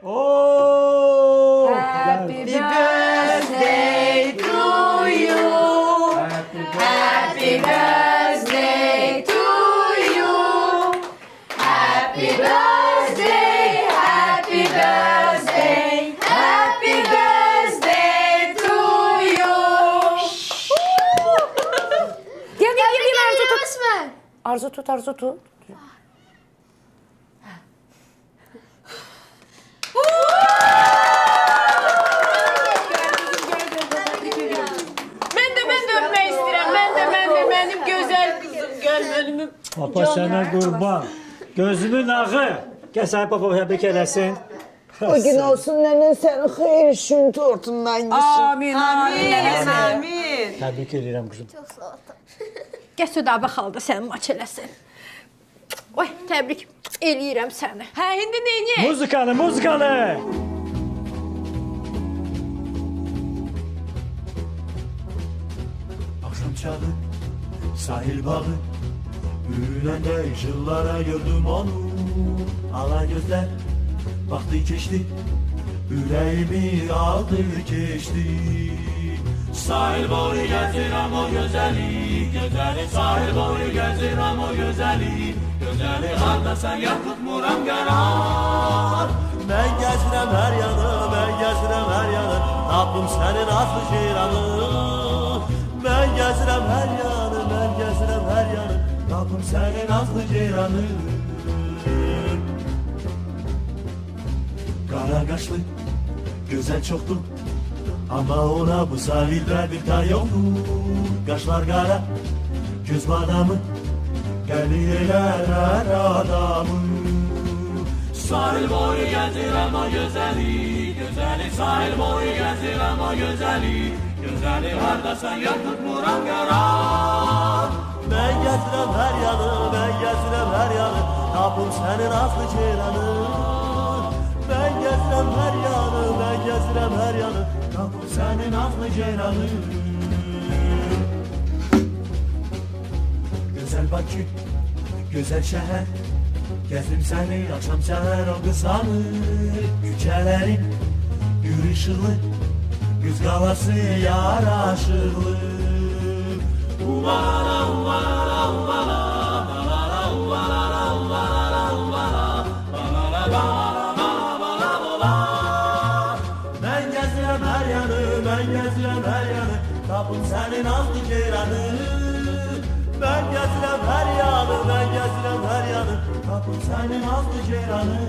Oo! Happy birthday to you. Happy birthday to you. Happy birthday, happy birthday, happy birthday to you. Gel Arzu tut. Arzu tut. Ben de öpmek istedim. Benim güzel kızım. Gel benim. Papa sana kurban. Gözümün ağı. Gel sana papa tebrik eləsin. O gün olsun nenen senin hayır işin tortundan yesin. Amin. Təbrik edirəm qızım. Gəl Südabə xalda səni maç eləsin. Oy, təbrik eləyirəm səni. Hə, indi neyniyək? Musikanı. Akşam çağı, sahil bağı, büyülende yıllara gördüm onu. Ala gözler, baktı geçti, yüreğimi aldı geçti. Sahil boyu gezdirem o güzeli, sahil boyu gezdirem o güzeli. Gözeli halda sen yakıtmuram karar. Ben gezdirem her yanı, ben gezdirem her yanı, Rabbim senin aslı ceyranı. Ben gezirem her yanı, ben gezirem her yanı, Rabbim senin aslı ceyranı. Kara kaşlı, güzel çoktu, ama ona bu sahilde bir tay yoktu. Kaşlar kara, göz badamı, geliyorlar her adamı. Sahil boyu gezirem o güzeli, sahil boyu gezirem o güzeli. Güzeli harda sen yakıp muram yarar. Ben gezirem her yanı, ben gezirem her yanı, Rabbim senin aslı ceyranı. Ben gezirem her yanı, ben gezirem her yanı, Rabbim senin aslı ceyranı. Güzel Bakü, güzel şehir, gezdim seni akşam seher o kızanı. Yücelerin yürüyüşünü, güz galası yaraşıklı. Uvala, uvala, uvala, uvala, uvala, uvala, uvala, uvala. Ben gezirem her yanı, ben gezirem her yanı, Rabbim senin aslı ceyranı. Ben gezirem her yanı, ben gezirem her yanı, Rabbim senin aslı ceyranı.